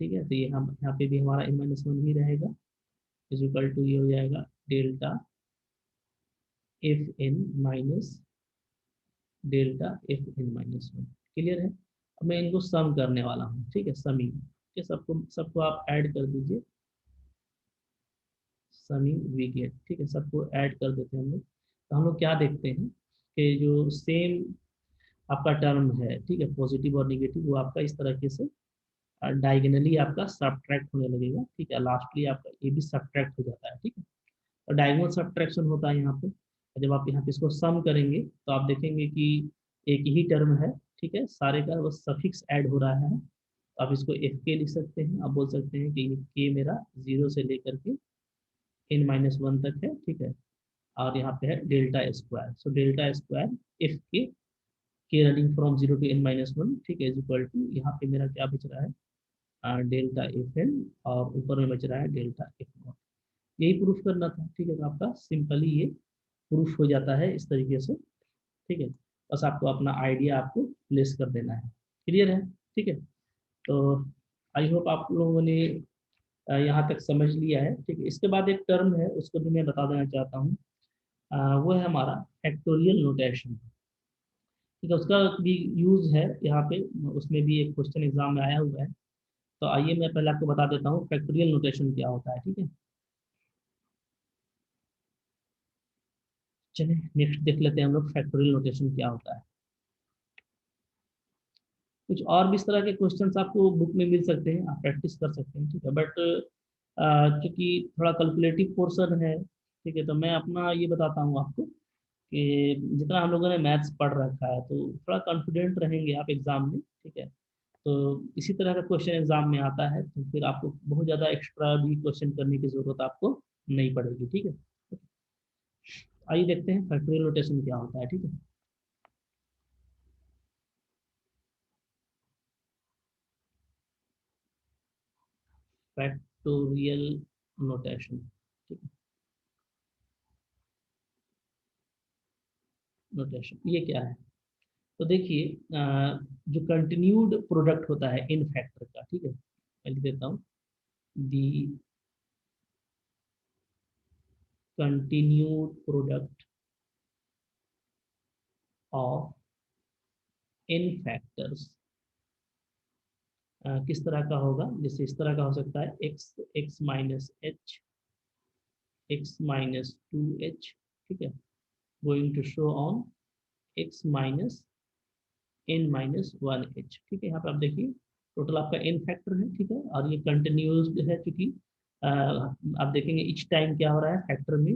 ठीक है, तो ये हम यहाँ पे भी हमारा n-1 ही रहेगा, इज इक्वल टू ये हो जाएगा delta f n minus delta f n-1। Clear है, अब मैं इनको सम करने वाला हूँ। ठीक है, समिंग के सबको सबको आप ऐड कर दीजिए, समिंग वी गेट। ठीक है, सबको ऐड कर देते हैं हम लोग, तो हम लोग क्या देखते हैं कि जो सेम आपका टर्म है, ठीक है, पॉजिटिव और निगेटिव, वो आपका इस तरीके से डायगनली आपका सब्ट्रैक्ट होने लगेगा। ठीक है, लास्टली आपका ये भी सब्ट्रैक्ट हो जाता है। ठीक है, और डायगोनल सब्ट्रैक्शन होता है यहाँ पे, जब आप यहाँ पे इसको सम करेंगे तो आप देखेंगे कि एक ही टर्म है। ठीक है, सारे का बस सफिक्स ऐड हो रहा है, तो आप इसको एफ के लिख सकते हैं, आप बोल सकते हैं कि ये के मेरा 0 से लेकर के n-1 तक है। ठीक है, और यहाँ पे है delta square, so delta square f के रनिंग फ्रॉम 0 to n-1। ठीक है, इज इक्वल टू, यहाँ पे मेरा क्या बच रहा है, डेल्टा एफ एन, और ऊपर में बच रहा है डेल्टा एफ नॉट। यही प्रूफ करना था। ठीक है, तो आपका सिंपली ये प्रूफ हो जाता है इस तरीके से। ठीक है, बस आपको अपना आइडिया आपको प्लेस कर देना है। क्लियर है? ठीक है। तो आई होप आप लोगों ने यहाँ तक समझ लिया है। ठीक है, इसके बाद एक टर्म है, उसको भी मैं बता देना चाहता हूँ। वो है हमारा फैक्टोरियल नोटेशन। ठीक है, उसका भी यूज है यहाँ पे, उसमें भी एक क्वेश्चन एग्जाम में आया हुआ है। तो आइए मैं पहले आपको बता देता हूँ फैक्टोरियल नोटेशन क्या होता है। ठीक है, चलिए नेक्स्ट देख लेते हैं हम लोग फैक्टोरियल नोटेशन क्या होता है। कुछ और भी इस तरह के क्वेश्चंस आपको बुक में मिल सकते हैं, आप प्रैक्टिस कर सकते हैं। ठीक है, बट क्योंकि थोड़ा कैलकुलेटिव पोर्शन है, ठीक है, तो मैं अपना ये बताता हूँ आपको कि जितना हम लोगों ने मैथ्स पढ़ रखा है तो थोड़ा कॉन्फिडेंट रहेंगे आप एग्जाम में। ठीक है, तो इसी तरह का क्वेश्चन एग्जाम में आता है तो फिर आपको बहुत ज़्यादा एक्स्ट्रा भी क्वेश्चन करने की जरूरत आपको नहीं पड़ेगी। ठीक है, आइए देखते हैं फैक्टोरियल नोटेशन क्या होता है। ठीक है, फैक्टोरियल नोटेशन। ठीक है, नोटेशन ये क्या है? तो देखिए, जो कंटिन्यूड प्रोडक्ट होता है इन फैक्टर का, ठीक है, मैं लिख देता हूँ, the continued product of n factors किस तरह का होगा? जैसे इस तरह का हो सकता है, x x minus h, x minus two h. ठीक है, going to show on x minus n minus one h. ठीक है, यहाँ पे आप देखिए टोटल आपका एन फैक्टर है। ठीक है, और ये कंटिन्यूस है क्योंकि आप देखेंगे इच टाइम क्या हो रहा है फैक्टर में,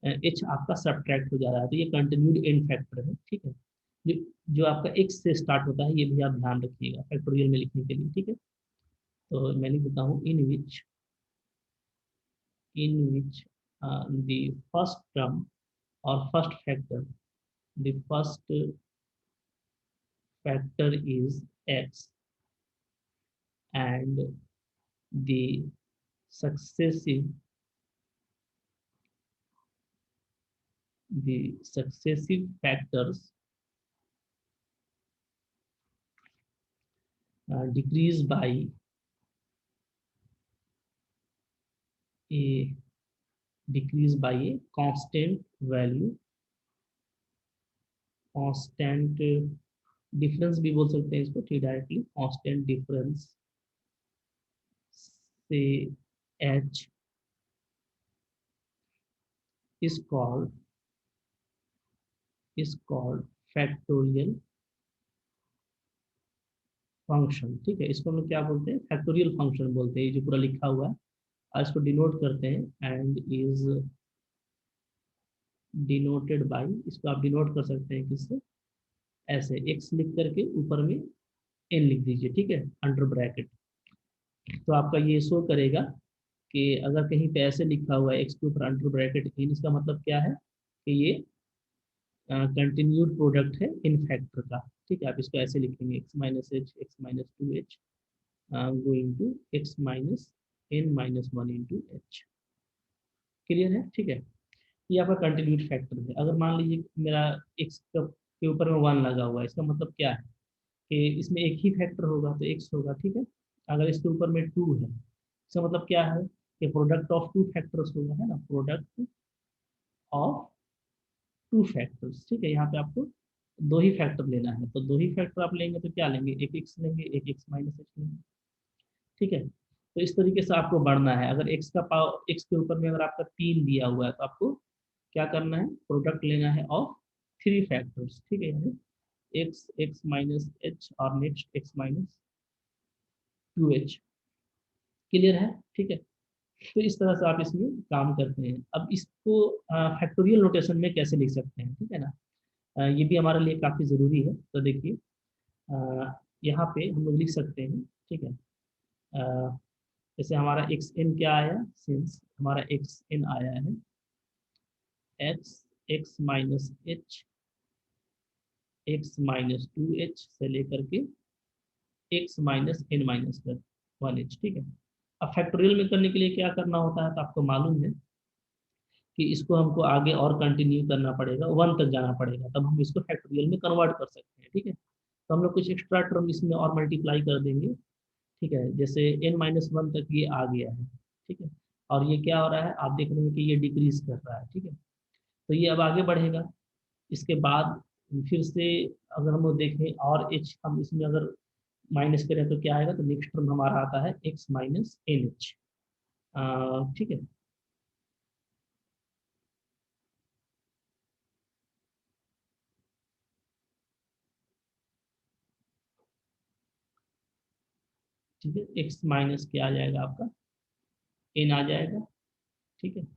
एच आपका सब्ट्रैक्ट हो जा रहा है, तो ये कंटिन्यूड एन फैक्टर है। ठीक है, जो जो आपका एक्स से स्टार्ट होता है, ये भी आप ध्यान रखिएगा फैक्टोरियल में लिखने के लिए। ठीक है, तो मैं लिख देता हूँ, इन विच द फर्स्ट टर्म और first factor, the first factor is x and the successive the successive factors decrease by a constant value, constant difference भी बोल सकते हैं इसको, ठीक, डायरेक्टली कांस्टेंट डिफरेंस से h is called factorial function. ठीक है, इसको हम लोग क्या बोलते हैं? फैक्टोरियल फंक्शन बोलते हैं, ये जो पूरा लिखा हुआ है। और इसको डिनोट करते हैं एंड इज डिनोटेड बाय, इसको आप डिनोट कर सकते हैं किससे? ऐसे एक्स लिख करके ऊपर में एन लिख दीजिए। ठीक है, अंडर ब्रैकेट। तो आपका ये शो करेगा कि अगर कहीं पे ऐसे लिखा हुआ है एक्स के ऊपर अंडर ब्रैकेट एन, इसका मतलब क्या है कि ये कंटिन्यूड प्रोडक्ट है इन फैक्टर का। ठीक है, आप इसको ऐसे लिखेंगे, x minus h, x minus two h going to x minus n minus one into h. Clear है? ठीक है, ये आपका कंटिन्यूड फैक्टर है। अगर मान लीजिए मेरा एक्स के ऊपर में वन लगा हुआ है, इसका मतलब क्या है कि इसमें एक ही फैक्टर होगा तो एक्स होगा। ठीक है, अगर इसके ऊपर में टू है, इसका मतलब क्या है कि प्रोडक्ट ऑफ टू फैक्टर्स होगा, है ना, प्रोडक्ट ऑफ टू फैक्टर्स। ठीक है, यहाँ पे आपको दो ही फैक्टर लेना है, तो दो ही फैक्टर आप लेंगे तो क्या लेंगे? एक एक्स लेंगे, एक एक्स माइनस एक्स लेंगे। ठीक है, तो इस तरीके से आपको बढ़ना है। अगर एक्स का पावर, एक्स के ऊपर में अगर आपका तीन दिया हुआ है तो आपको क्या करना है? प्रोडक्ट लेना है ऑफ थ्री फैक्टर्स। ठीक है, यानी एक्स, एक्स माइनस एच और next x minus two H. Clear है? ठीक है, तो इस तरह से आप इसमें काम करते हैं। अब इसको फैक्टोरियल नोटेशन में कैसे लिख सकते हैं? ठीक है ना, ये भी हमारे लिए काफ़ी ज़रूरी है। तो देखिए, यहाँ पे हम लोग लिख सकते हैं। ठीक है, अ, जैसे हमारा एक्स एन क्या आया, सिंस हमारा एक्स एन आया है x, x minus h, x minus two h से लेकर के x minus n minus one h. ठीक है, अब फैक्टोरियल में करने के लिए क्या करना होता है तो आपको मालूम है कि इसको हमको आगे और कंटिन्यू करना पड़ेगा, 1 तक जाना पड़ेगा, तब हम इसको फैक्टोरियल में कन्वर्ट कर सकते हैं। ठीक है, तो हम लोग कुछ एक्स्ट्रा टर्म इसमें और मल्टीप्लाई कर देंगे। ठीक है, जैसे n-1 तक ये आ गया है। ठीक है, और ये क्या हो रहा है, आप देख रहे हैं कि ये डिक्रीज कर रहा है। ठीक है, तो ये अब आगे बढ़ेगा। इसके बाद फिर से अगर हम लोग देखें और h हम इसमें अगर माइनस करें तो क्या आएगा, तो नेक्स्ट टर्म हमारा आता है x माइनस एन एच। ठीक है, ठीक है, x माइनस क्या आ जाएगा आपका, n आ जाएगा। ठीक है,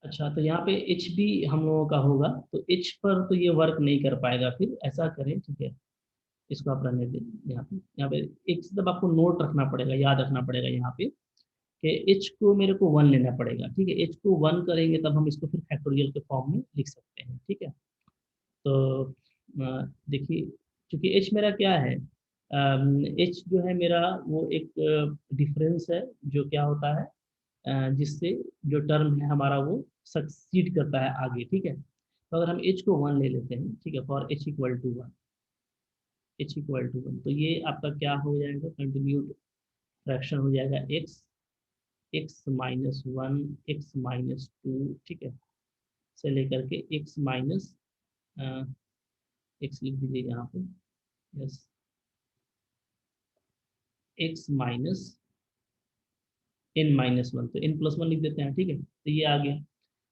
अच्छा, तो यहाँ पे एच भी हम लोगों का होगा, तो एच पर तो ये वर्क नहीं कर पाएगा, फिर ऐसा करें। ठीक है, इसको आप रहने दें। यहाँ पे एक मतलब आपको नोट रखना पड़ेगा, याद रखना पड़ेगा यहाँ पे कि एच को मेरे को 1 लेना पड़ेगा। ठीक है, एच को 1 करेंगे तब हम इसको फिर फैक्टोरियल के फॉर्म में लिख सकते हैं। ठीक है, तो देखिए, चूंकि एच मेरा क्या है, एच जो है मेरा वो एक डिफरेंस है, जो क्या होता है, जिससे जो टर्म है हमारा वो सक्सीड करता है आगे। ठीक है, तो अगर हम एच को 1 ले लेते हैं, ठीक है, for h equal to 1, h equal to 1, तो ये आपका क्या हो जाएगा, कंटिन्यूड फ्रैक्शन हो जाएगा एक्स, x-1, x-2। ठीक है, से लेकर के एक्स लिख दीजिए यहाँ पे, यस, x-n-1, तो n+1 लिख देते हैं। ठीक है, तो ये आ गया।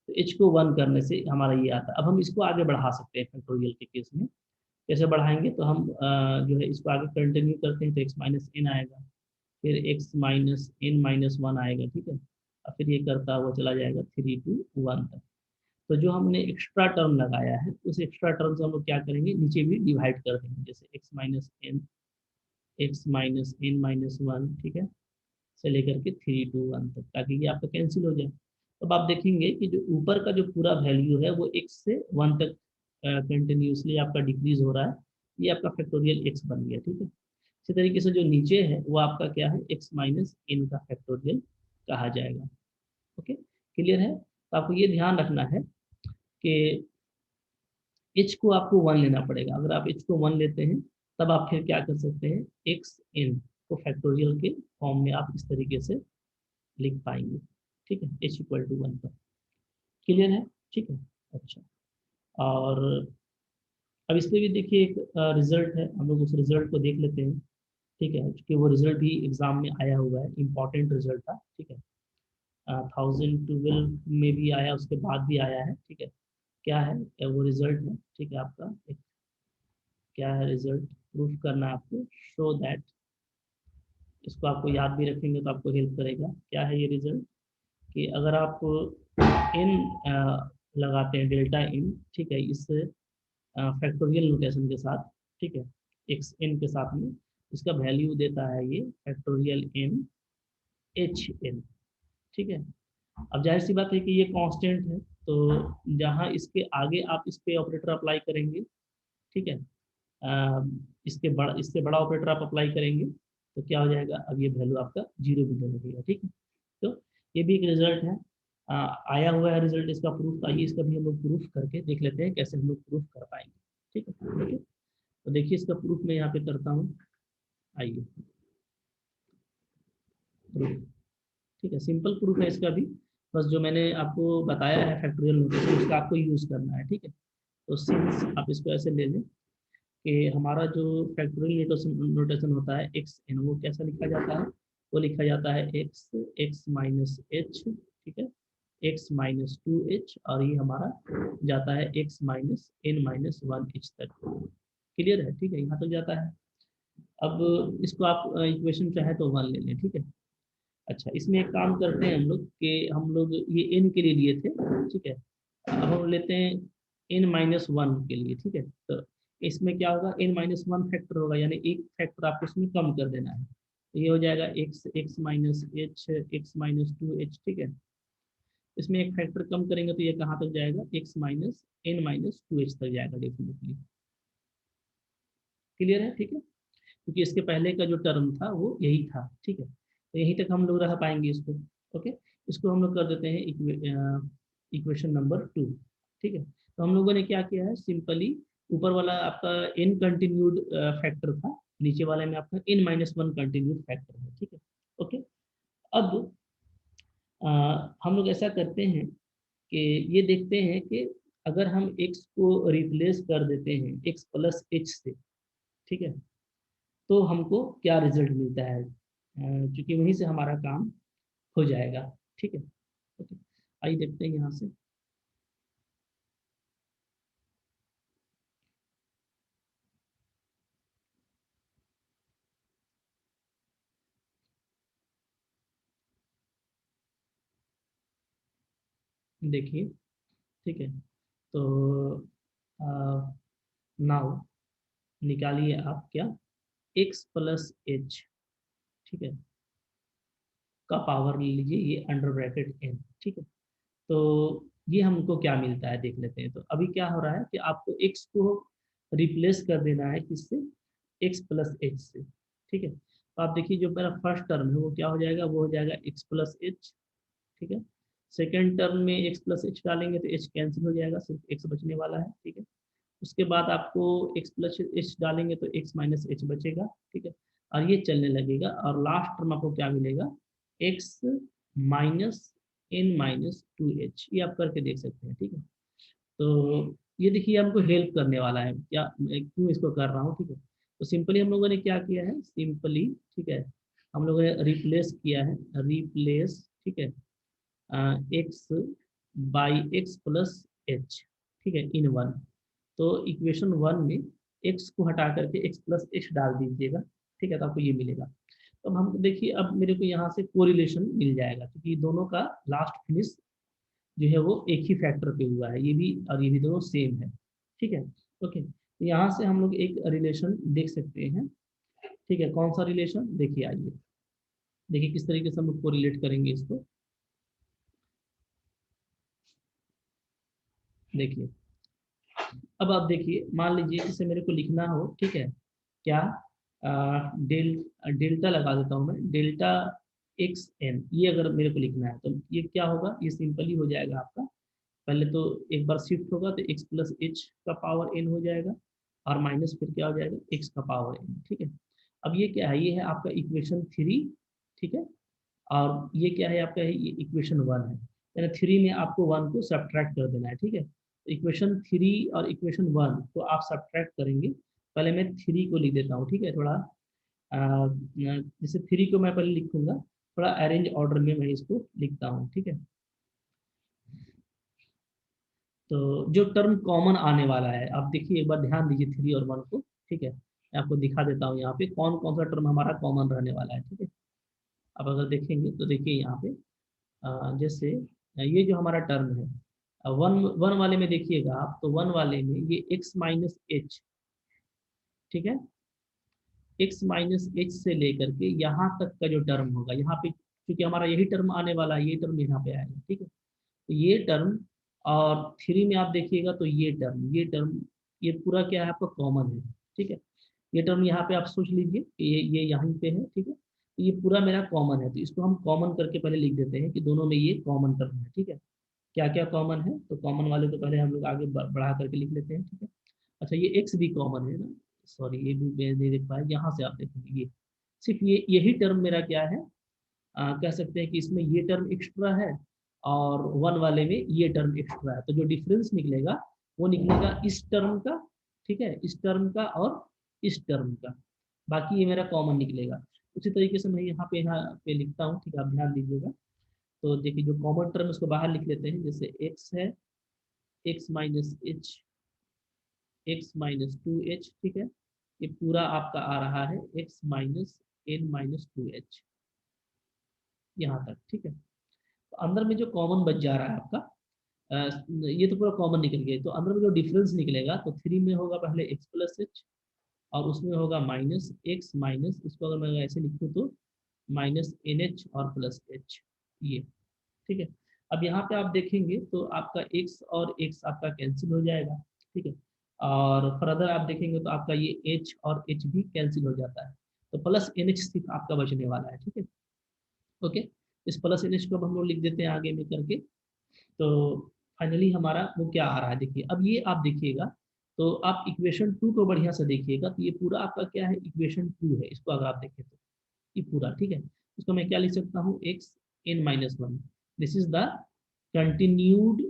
तो h को 1 करने से हमारा ये आता है। अब हम इसको आगे बढ़ा सकते हैं फैक्टोरियल के केस में। कैसे बढ़ाएंगे, तो हम जो है इसको आगे कंटिन्यू करते हैं, तो x माइनस एन आएगा, फिर x-n-1 आएगा। ठीक है, और फिर ये करता हुआ चला जाएगा 3 to 1 तक। तो जो हमने एक्स्ट्रा टर्म लगाया है, उस एक्स्ट्रा टर्म से हम लोग क्या करेंगे, नीचे भी डिवाइड कर देंगे, जैसे x-n-1, ठीक है, से लेकर के 3 to 1 तक, ताकि ये आपका कैंसिल हो जाए। अब आप देखेंगे कि जो ऊपर का जो पूरा वैल्यू है वो x से 1 तक कंटिन्यूसली आपका डिक्रीज हो रहा है। ये आपका फैक्टोरियल x बन गया। ठीक है, इसी तरीके से जो नीचे है वो आपका क्या है, x माइनस एन का फैक्टोरियल कहा जाएगा। ओके, क्लियर है, तो आपको ये ध्यान रखना है कि h को आपको 1 लेना पड़ेगा। अगर आप h को 1 लेते हैं तब आप फिर क्या कर सकते हैं, x n को फैक्टोरियल के फॉर्म में आप इस तरीके से लिख पाएंगे। ठीक है, h इक्वल टू 1 पर। क्लियर है, ठीक है, अच्छा। और अब इस पे भी देखिए एक रिजल्ट है, हम लोग उस रिजल्ट को देख लेते हैं। ठीक है, क्योंकि वो रिजल्ट भी एग्जाम में आया हुआ है, इम्पॉर्टेंट रिजल्ट था। ठीक है, 1012 में भी आया, उसके बाद भी आया है। ठीक है, क्या है, वो रिजल्ट है। ठीक है, आपका एक क्या है रिजल्ट, प्रूफ करना है आपको, शो दैट, इसको आपको याद भी रखेंगे तो आपको हेल्प करेगा। क्या है ये रिजल्ट, कि अगर आप इन लगाते हैं, डेल्टा इन, ठीक है, इस फैक्टोरियल नोटेशन के साथ, ठीक है, एक्स एन के साथ में, इसका वैल्यू देता है ये फैक्टोरियल एन एच एन। ठीक है, अब जाहिर सी बात है कि ये कांस्टेंट है, तो जहाँ इसके आगे आप इस पे ऑपरेटर अप्लाई करेंगे, ठीक है, इससे बड़ा ऑपरेटर आप अप्लाई करेंगे तो क्या हो जाएगा, अब ये वैल्यू आपका जीरो भी देने लगेगा। ठीक है, तो ये भी एक रिजल्ट है, आया हुआ है रिजल्ट इसका, प्रूफ। आइए इसका भी हम लोग प्रूफ करके देख लेते हैं कैसे हम लोग प्रूफ कर पाएंगे। ठीक है, देखिए, तो देखिए इसका प्रूफ मैं यहाँ पे करता हूँ। आइए, प्रूफ, ठीक है, सिंपल प्रूफ है इसका भी, बस जो मैंने आपको बताया है फैक्टोरियल नोटेशन, उसका आपको यूज करना है। ठीक है, तो सिंस आप इसको ऐसे ले लें कि हमारा जो फैक्टोरियल नोटेशन होता है एक्स एन, वो कैसा लिखा जाता है, वो लिखा जाता है एक्स, एक्स माइनस एच, ठीक है, एक्स माइनस 2h, और ये हमारा जाता है एक्स माइनस n-1h तक। क्लियर है, ठीक है, यहाँ तक जाता है। अब इसको आप इक्वेशन चाहे तो 1 ले लें। ठीक है, अच्छा, इसमें एक काम करते हैं हम लोग, कि हम लोग ये n के लिए लिए थे। ठीक है, अब हम लेते हैं n-1 के लिए। ठीक है, तो इसमें क्या होगा, n-1 फैक्टर होगा, यानी एक फैक्टर आपको इसमें कम कर देना है, तो ये हो जाएगा x, x minus h, x minus 2h। ठीक है, इसमें एक फैक्टर कम करेंगे तो ये कहाँ तक जाएगा, x माइनस n-2h तक जाएगा डेफिनेटली। क्लियर है, ठीक है, क्योंकि इसके पहले का जो टर्म था वो यही था। ठीक है, तो यहीं तक हम लोग रह पाएंगे इसको। ओके, इसको हम लोग कर देते हैं इक्वेशन नंबर 2। ठीक है, तो हम लोगों ने क्या किया है, सिंपली ऊपर वाला आपका n कंटिन्यूड फैक्टर था, नीचे वाले में आपका n-1 कंटिन्यूड फैक्टर है। ठीक है, ओके। अब हम लोग ऐसा करते हैं कि ये देखते हैं कि अगर हम x को रिप्लेस कर देते हैं x प्लस एच से, ठीक है, तो हमको क्या रिजल्ट मिलता है, क्योंकि वहीं से हमारा काम हो जाएगा। ठीक है, ओके, आइए देखते हैं यहाँ से। देखिए, ठीक है, तो नाउ निकालिए आप क्या, x प्लस एच, ठीक है, का पावर ले लीजिए, ये अंडर ब्रैकेट n। ठीक है, तो ये हमको क्या मिलता है देख लेते हैं। तो अभी क्या हो रहा है कि आपको x को रिप्लेस कर देना है किससे, x प्लस एच से। ठीक है, तो आप देखिए जो मेरा फर्स्ट टर्म है वो क्या हो जाएगा, वो हो जाएगा x प्लस एच। ठीक है, सेकेंड टर्म में x प्लस एच डालेंगे तो h कैंसिल हो जाएगा, सिर्फ x बचने वाला है। ठीक है, उसके बाद आपको x प्लस एच डालेंगे तो x माइनस एच बचेगा। ठीक है, और ये चलने लगेगा और लास्ट टर्म आपको क्या मिलेगा, x माइनस n-2h, ये आप करके देख सकते हैं। ठीक है, तो ये देखिए हमको हेल्प करने वाला है क्या, मैं क्यों इसको कर रहा हूँ। ठीक है, तो सिंपली हम लोगों ने क्या किया है, सिंपली, ठीक है, हम लोगों ने रिप्लेस किया है, रिप्लेस, ठीक है, x by x plus H, ठीक है, इन वन। तो इक्वेशन वन में एक्स को हटा करके एक्स प्लस एच डाल दीजिएगा। ठीक है, तो आपको ये मिलेगा। तो अब हम देखिए, अब मेरे को यहाँ से कोरिलेशन मिल जाएगा क्योंकि दोनों का लास्ट फिनिश जो है वो एक ही फैक्टर पे हुआ है, ये भी और ये भी दोनों सेम है। ठीक है, ओके, तो यहाँ से हम लोग एक रिलेशन देख सकते हैं। ठीक है, कौन सा रिलेशन, देखिए आइए, देखिए किस तरीके से हम लोग कोरिलेट करेंगे इसको। देखिए, अब आप देखिए, मान लीजिए इसे मेरे को लिखना हो, ठीक है, क्या, डेल डेल्टा लगा देता हूँ मैं, डेल्टा एक्स एन, ये अगर मेरे को लिखना है तो ये क्या होगा, ये सिंपली हो जाएगा आपका, पहले तो एक बार शिफ्ट होगा तो एक्स प्लस एच का पावर एन हो जाएगा, और माइनस फिर क्या हो जाएगा, एक्स का पावर एन। ठीक है, अब ये क्या है, ये है आपका इक्वेशन 3। ठीक है, और ये क्या है आपका, ये इक्वेशन 1 है, यानी 3 में आपको 1 को सब्ट्रैक्ट कर देना है। ठीक है, इक्वेशन 3 और इक्वेशन 1 को आप सब्ट्रैक्ट करेंगे। पहले मैं 3 को लिख देता हूँ, ठीक है, थोड़ा जैसे 3 को मैं पहले लिखूंगा, थोड़ा अरेंज ऑर्डर में मैं इसको लिखता हूँ। ठीक है, तो जो टर्म कॉमन आने वाला है, आप देखिए एक बार ध्यान दीजिए 3 और 1 को। ठीक है, मैं आपको दिखा देता हूँ यहाँ पे कौन कौन सा टर्म हमारा कॉमन रहने वाला है। ठीक है, अब अगर देखेंगे तो देखिए यहाँ पे जैसे ये जो हमारा टर्म है, वन वन वाले में देखिएगा आप, तो वन वाले में ये x माइनस एच, ठीक है, x माइनस एच से लेकर के यहाँ तक का जो टर्म होगा, यहाँ पे क्योंकि हमारा यही टर्म आने वाला है, ये टर्म यहाँ पे आएगा। ठीक है, तो ये टर्म, और 3 में आप देखिएगा तो ये टर्म ये पूरा क्या है आपका कॉमन है। ठीक है, ये टर्म यहाँ पे आप सोच लीजिए कि ये यहाँ पे है। ठीक है, तो ये पूरा मेरा कॉमन है, तो इसको हम कॉमन करके पहले लिख देते हैं कि दोनों में ये कॉमन टर्म है। ठीक है, क्या क्या कॉमन है, तो कॉमन वाले तो पहले हम लोग आगे बढ़ा करके लिख लेते हैं। ठीक है, अच्छा ये एक्स भी कॉमन है ना, सॉरी ये भी मैं नहीं देख पाया, यहाँ से आप देखेंगे ये सिर्फ ये यही टर्म मेरा क्या है, कह सकते हैं कि इसमें ये टर्म एक्स्ट्रा है, और वन वाले में ये टर्म एक्स्ट्रा है, तो जो डिफरेंस निकलेगा वो निकलेगा इस टर्म का। ठीक है, इस टर्म का और इस टर्म का, बाकी ये मेरा कॉमन निकलेगा। उसी तरीके से मैं यहाँ पे लिखता हूँ। ठीक है, आप ध्यान दीजिएगा, तो देखिए जो कॉमन टर्म उसको बाहर लिख लेते हैं, जैसे एक्स है, एक्स माइनस एच, x-2h। ठीक है, ये पूरा आपका आ रहा है x माइनस n-2h, यहाँ तक। ठीक है, तो अंदर में जो कॉमन बच जा रहा है आपका, ये तो पूरा कॉमन निकल गया, तो अंदर में जो डिफरेंस निकलेगा, तो 3 में होगा पहले x प्लस एच, और उसमें होगा माइनस एक्स माइनस, इसको अगर मैं ऐसे लिखूँ तो माइनस एन एच और प्लस एच, ये। ठीक है, अब यहाँ पे आप देखेंगे तो आपका x और x आपका कैंसिल हो जाएगा। ठीक है, और फर्दर आप देखेंगे तो आपका ये h और h भी कैंसिल हो जाता है, तो प्लस एन एच सिर्फ आपका बचने वाला है। ठीक है, ओके, इस प्लस NH को अब हम लोग लिख देते हैं आगे में करके। तो फाइनली हमारा वो क्या आ रहा है देखिए। अब ये आप देखिएगा, तो आप इक्वेशन 2 को बढ़िया से देखिएगा, तो ये पूरा आपका क्या है, इक्वेशन 2 है। इसको अगर आप देखें तो ये पूरा ठीक है। इसको मैं क्या लिख सकता हूँ, x n minus one, this is the continued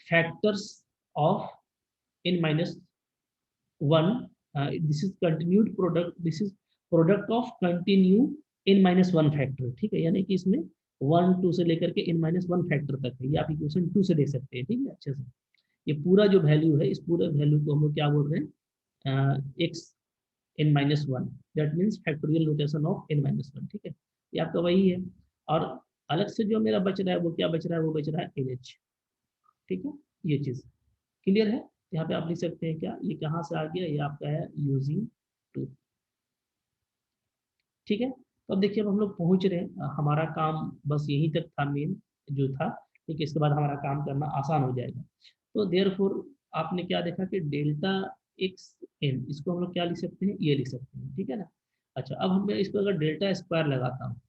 factors of n minus one, this is continued product, this is product of continue n minus one factor, ठीक है। यानी कि इसमें 1 2 से लेकर के n माइनस वन फैक्टर तक है, ये आप इक्वेशन 2 से देख सकते हैं, ठीक है अच्छे से। ये पूरा जो वैल्यू है, इस पूरे वैल्यू को हम लोग क्या बोल रहे हैं, x n minus one, that means factorial notation of n minus one, ठीक है। ये आपका वही है। और अलग से जो मेरा बच रहा है वो क्या बच रहा है, वो बच रहा है NH, ठीक है। ये चीज़ क्लियर है। यहाँ पे आप लिख सकते हैं क्या, ये कहाँ से आ गया, ये आपका है यूजिंग टू, ठीक है। तो अब देखिए, अब हम लोग पहुंच रहे हैं, हमारा काम बस यही तक था मेन जो था, ठीक है। इसके बाद हमारा काम करना आसान हो जाएगा। तो देयरफॉर आपने क्या देखा कि डेल्टा एक्स एन, इसको हम लोग क्या लिख सकते हैं, ये लिख सकते हैं, ठीक है ना। अच्छा, अब मैं इसको अगर डेल्टा स्क्वायर लगाता हूँ,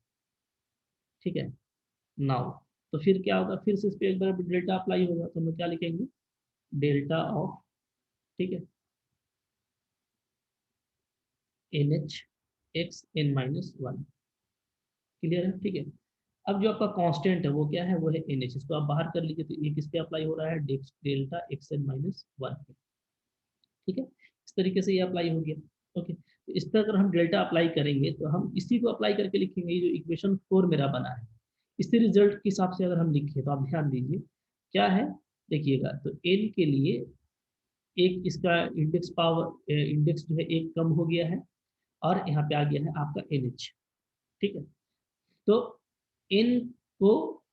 ठीक है, नाउ, तो फिर क्या होगा, फिर से इस पर एक बार डेल्टा अप्लाई होगा, तो हम लोग क्या लिखेंगे, डेल्टा ऑफ, ठीक है, n h x n minus one, clear है, ठीक है। अब जो आपका कांस्टेंट है वो क्या है, वो है एन एच, इसको आप बाहर कर लीजिए, तो ये किस पे अप्लाई हो रहा है, delta x n minus one पे, ठीक है। इस तरीके से ये अप्लाई हो गया। ओके, तो इस पर अगर हम डेल्टा अप्लाई करेंगे तो हम इसी को अप्लाई करके लिखेंगे, ये जो इक्वेशन 4 मेरा बना है, इसी रिजल्ट के हिसाब से अगर हम लिखें, तो आप ध्यान दीजिए क्या है, देखिएगा, तो एन के लिए एक इसका इंडेक्स पावर, इंडेक्स जो है एक कम हो गया है, और यहाँ पे आ गया है आपका एन एच, ठीक है। तो एन को,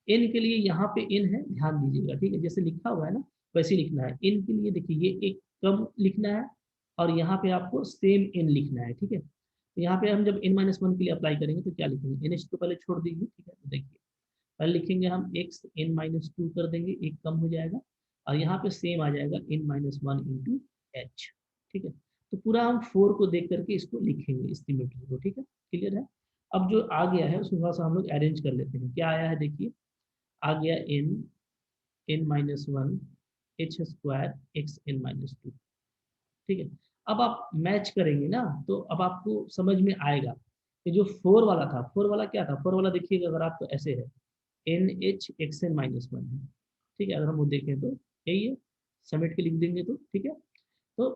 एन के लिए यहाँ पे एन है, ध्यान दीजिएगा, ठीक है, जैसे लिखा हुआ है ना वैसे ही लिखना है। एन के लिए देखिए ये एक कम लिखना है, और यहाँ पे आपको सेम एन लिखना है, ठीक है। तो यहाँ पे हम जब एन माइनस वन के लिए अप्लाई करेंगे तो क्या लिखेंगे, एन एच तो पहले छोड़ दीजिए, ठीक है। तो देखिए पहले लिखेंगे हम एक्स एन माइनस टू कर देंगे, एक कम हो जाएगा, और यहाँ पे सेम आ जाएगा n minus one into h, ठीक है। तो पूरा हम 4 को देख करके इसको लिखेंगे, इस सिमेट्री को, ठीक है, क्लियर है। अब जो आ गया है उसको थोड़ा सा हम लोग अरेंज कर लेते हैं, क्या आया है देखिए, आ गया n n minus one h square x n minus two, ठीक है। अब आप मैच करेंगे ना, तो अब आपको समझ में आएगा कि जो 4 वाला था, 4 वाला क्या था, 4 वाला देखिएगा अगर आप, तो ऐसे है n h x n minus one है, ठीक है। अगर हम वो देखें तो यही है, समेट के लिख देंगे तो, ठीक है। तो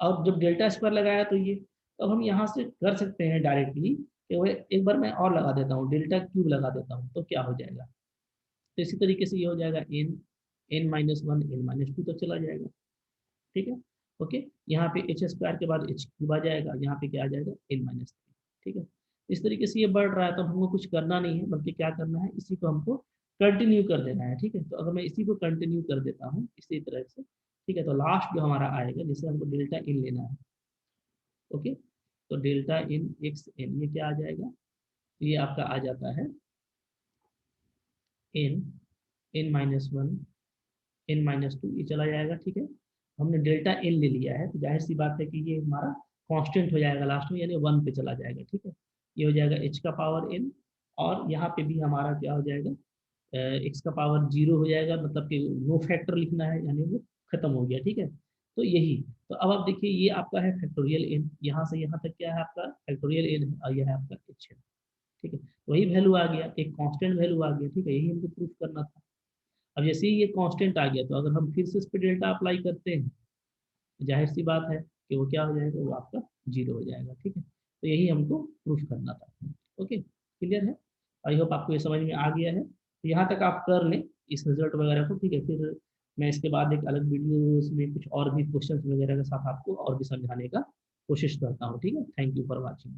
और जब डेल्टा स्क्वायर लगाया तो ये, तो अब हम यहाँ से कर सकते हैं डायरेक्टली कि वो एक बार मैं और लगा देता हूँ, डेल्टा क्यूब लगा देता हूँ, तो क्या हो जाएगा, तो इसी तरीके से ये हो जाएगा n n minus one n minus two तक चला जाएगा, ठीक है। ओके, यहाँ पे एच स्क्वायर के बाद एच क्यूब आ जाएगा, यहाँ पे क्या आ जाएगा एन माइनस थ्री, ठीक है। इस तरीके से ये बढ़ रहा है, तो हमको कुछ करना नहीं है, बल्कि क्या करना है, इसी को हमको कंटिन्यू कर देना है, ठीक है। तो अगर मैं इसी को कंटिन्यू कर देता हूँ इसी तरह से, ठीक है, तो लास्ट जो हमारा आएगा, जैसे हमको डेल्टा इन लेना है, ओके, तो डेल्टा इन एक्स एन, ये क्या आ जाएगा, ये आपका आ जाता है n n minus one n minus two, ये चला जाएगा, ठीक है। हमने डेल्टा एन ले लिया है, तो जाहिर सी बात है कि ये हमारा कांस्टेंट हो जाएगा लास्ट में, यानी वन पे चला जाएगा, ठीक है। ये हो जाएगा एच का पावर एन, और यहाँ पे भी हमारा क्या हो जाएगा, एक्स का पावर जीरो हो जाएगा, मतलब कि नो फैक्टर लिखना है, यानी वो खत्म हो गया, ठीक है। तो यही, तो अब आप देखिए ये आपका है फैक्टोरियल एन, यहाँ से यहाँ तक क्या है आपका फैक्टोरियल एन है, और यह है आपका एच है, ठीक है। वही वैल्यू आ गया, एक कांस्टेंट वैल्यू आ गया, ठीक है, यही हमको प्रूफ करना था। अब जैसे ही ये कांस्टेंट आ गया, तो अगर हम फिर से इस पर डेल्टा अप्लाई करते हैं, तो जाहिर सी बात है कि वो क्या हो जाएगा, वो आपका जीरो हो जाएगा, ठीक है। तो यही हमको प्रूफ करना था। ओके, क्लियर है। आई होप आपको ये समझ में आ गया है, तो यहाँ तक आप कर लें इस रिजल्ट वगैरह को, ठीक है। फिर मैं इसके बाद एक अलग वीडियोस में कुछ और भी क्वेश्चन वगैरह के साथ आपको और भी समझाने का कोशिश करता हूँ, ठीक है। Thank you for watching.